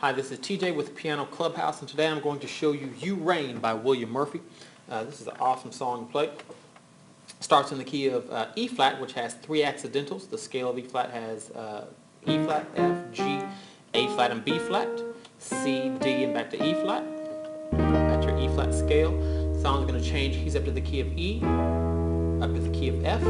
Hi, this is TJ with Piano Clubhouse, and today I'm going to show you You Reign by William Murphy. This is an awesome song to play. Starts in the key of E flat, which has three accidentals. The scale of E flat has E flat, F, G, A flat, and B flat, C, D, and back to E flat. That's your E flat scale. The song is going to change keys up to the key of E, up to the key of F,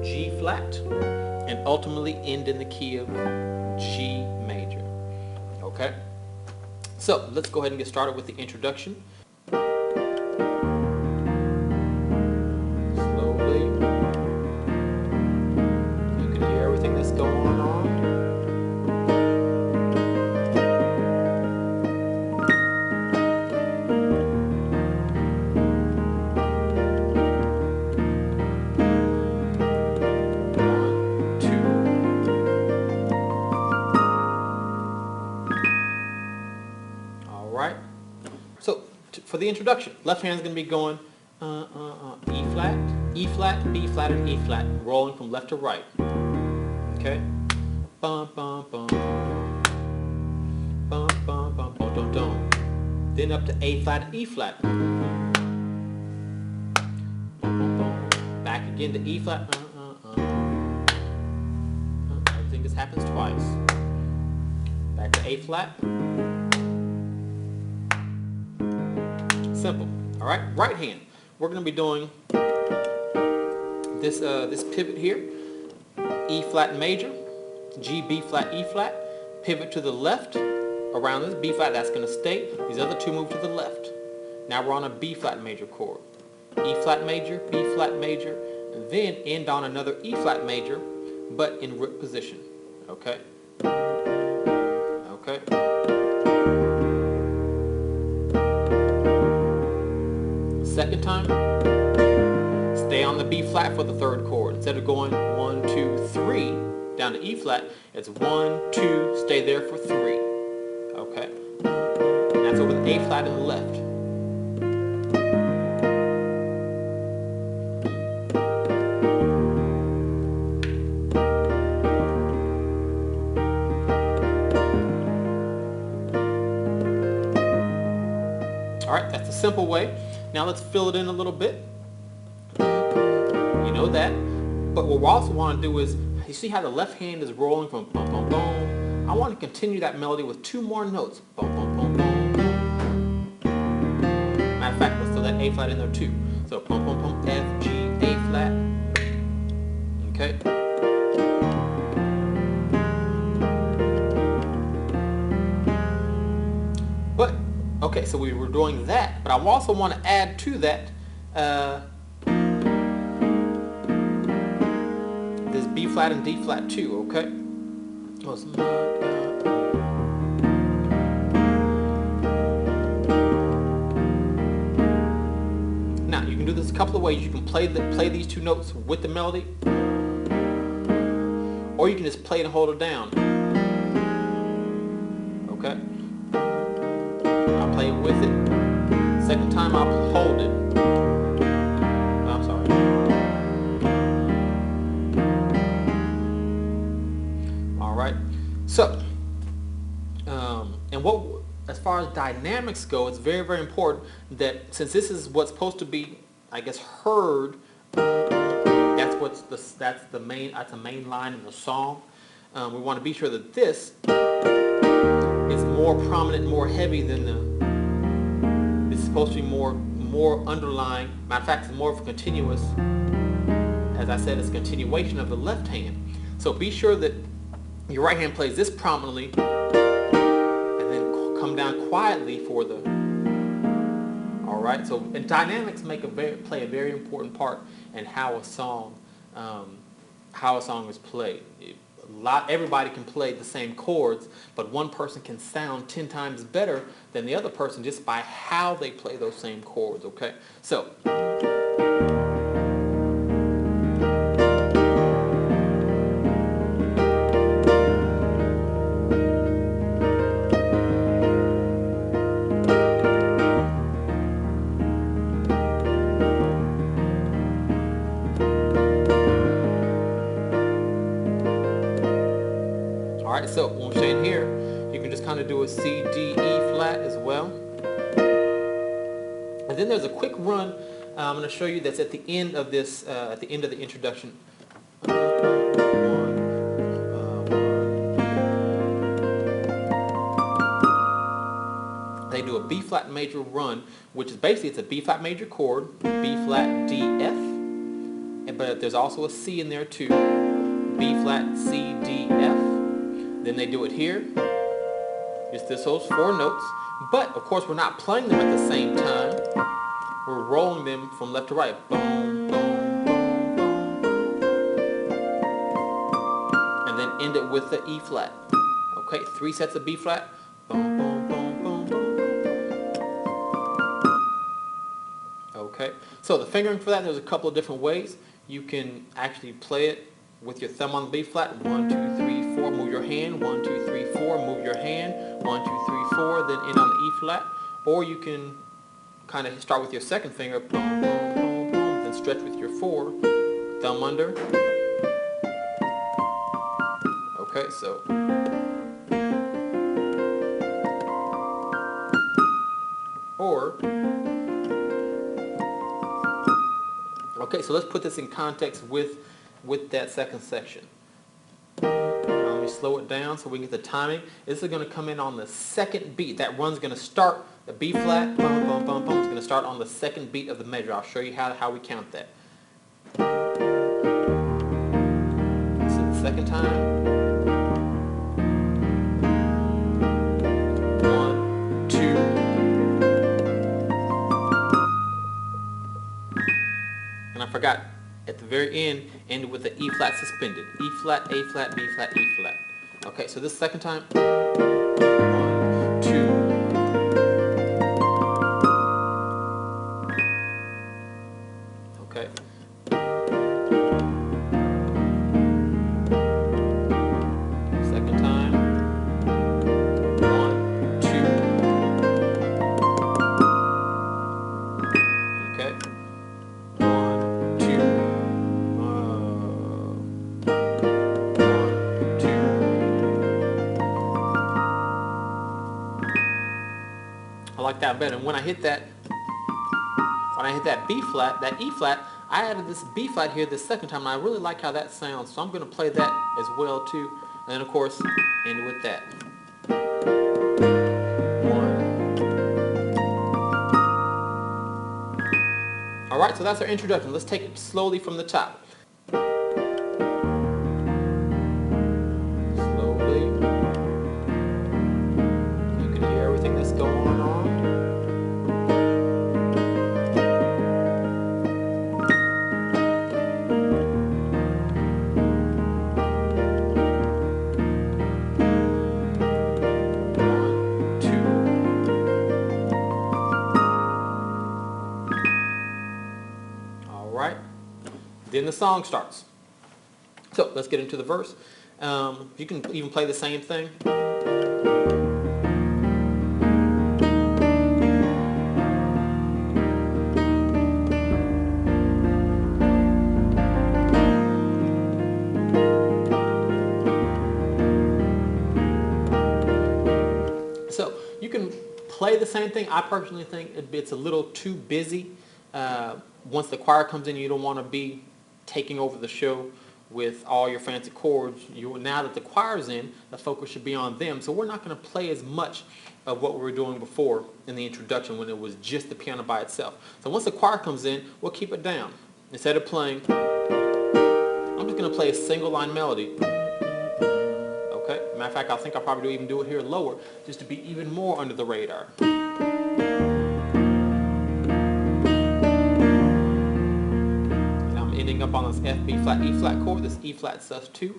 G flat, and ultimately end in the key of G major. Okay, so let's go ahead and get started with the introduction. Slowly, you can hear everything that's going on. Alright, so for the introduction, left hand is going to be going E flat, B flat, and E flat, rolling from left to right. Okay? Bum, bum, bum. Bum, bum, bum, bum, dum, dum. Then up to A flat and E flat. Bum, bum, bum. Back again to E flat. Everything just happens twice. Back to A flat. Simple. All right. Right hand. We're going to be doing this this pivot here. E flat major, G, B flat, E flat. Pivot to the left around this B flat. That's going to stay. These other two move to the left. Now we're on a B flat major chord. E flat major, B flat major, and then end on another E flat major, but in root position. Okay. Okay. Second time, stay on the B flat for the third chord. Instead of going 1, 2, 3 down to E flat, it's 1, 2, stay there for 3. Okay, and that's over the A flat in the left. All right, that's a simple way. Now let's fill it in a little bit. You know that. But what we also want to do is, you see how the left hand is rolling from bum bum bum? I want to continue that melody with two more notes. Bum bum bum bum. Matter of fact, let's throw that A flat in there too. So bum bum bum, F, G, A flat. Okay. But okay, so we were doing that, but I also want to add to that this B flat and D flat too, okay? Now, you can do this a couple of ways. You can play these two notes with the melody, or you can just play it and hold it down. Okay? I'll play it with it. Second time I'll hold it. I'm sorry. Alright. So, and as far as dynamics go, it's very, very important that since this is what's supposed to be, I guess, heard, that's the main line in the song. We want to be sure that this is more prominent, more heavy than it's supposed to be more underlying. Matter of fact, it's more of a continuous, as I said, it's a continuation of the left hand. So be sure that your right hand plays this prominently and then come down quietly for the, all right? So, and dynamics play a very important part in how a song is played. Everybody can play the same chords, but one person can sound 10 times better than the other person just by how they play those same chords, okay? So, Alright, so I'm saying here, you can just kind of do a C, D, E flat as well. And then there's a quick run I'm going to show you that's at the end of this, at the end of the introduction. They do a B flat major run, which is basically it's a B flat major chord, B flat, D, F, but there's also a C in there too, B flat, C, D, F. Then they do it here. It's those 4 notes, but of course we're not playing them at the same time. We're rolling them from left to right. Boom, boom, boom, boom, boom. And then end it with the E flat. Okay, 3 sets of B flat. Boom, boom, boom, boom, boom. Okay, so the fingering for that, there's a couple of different ways. You can actually play it with your thumb on the B flat. 1, 2, 3, 4. Move your hand. 1, 2, 3, 4. Move your hand. 1, 2, 3, 4. Then end on the E flat. Or you can kind of start with your second finger, boom, boom, boom, boom, then stretch with your 4, thumb under. Okay, so. Or, okay, so let's put this in context with that second section. Let me slow it down so we can get the timing. This is going to come in on the second beat. That run's going to start. The B flat, bum, bum, bum, bum, is going to start on the second beat of the measure. I'll show you how we count that. This is the second time. 1, 2. And I forgot, at the very end, ended with the E flat suspended. E flat, A flat, B flat, E flat. Okay, so this second time. 1, 2. Okay. Second time. 1, 2. Okay. 1, 2. 1, 2. I like that better. And when I hit that B flat, that E flat, I added this B flat here the second time, and I really like how that sounds, so I'm going to play that as well too. And then of course, end with that. 1. Alright, so that's our introduction. Let's take it slowly from the top. Slowly. You can hear everything that's going on. Then the song starts. So let's get into the verse. You can even play the same thing. So you can play the same thing. I personally think it's a little too busy. Once the choir comes in, you don't want to be taking over the show with all your fancy chords. Now that the choir's in, the focus should be on them. So we're not going to play as much of what we were doing before in the introduction when it was just the piano by itself. So once the choir comes in, we'll keep it down. Instead of playing, I'm just going to play a single line melody. Okay? Matter of fact, I think I'll probably even do it here lower, just to be even more under the radar. Up on this F, B flat, E flat chord, this E flat sus2,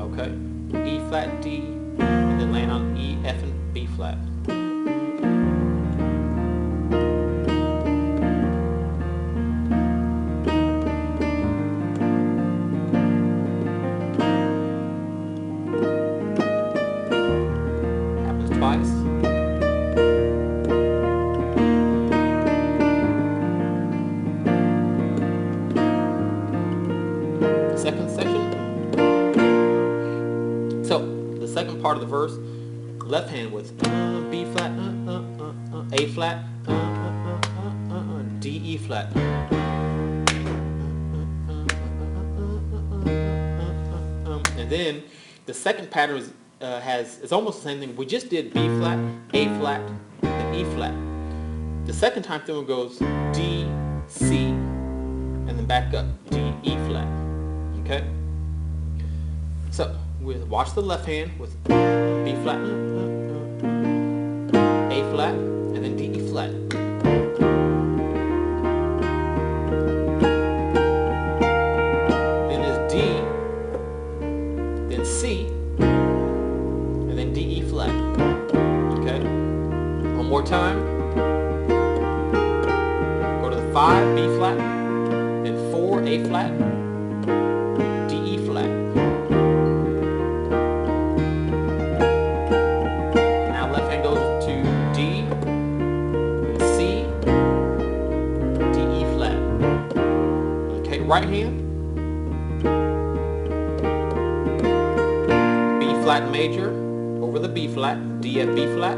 okay, E flat, D, and then land on E, F, and B flat. Happens twice. Second section. So the second part the verse. Left hand with B flat, A flat, D, E flat. And then the second pattern is, it's almost the same thing. We just did B flat, A flat, and E flat. The second time through it goes D, C, and then back up, D, E flat. Okay? So we watch the left hand with B flat, A flat, and then D, E flat. Then is D, then C, and then D, E flat. Okay? One more time. Go to the 5, B flat, then 4, A flat, D, E flat. Now left hand goes to D, C, D, E flat. Okay, right hand. B flat major over the B flat, D at B flat.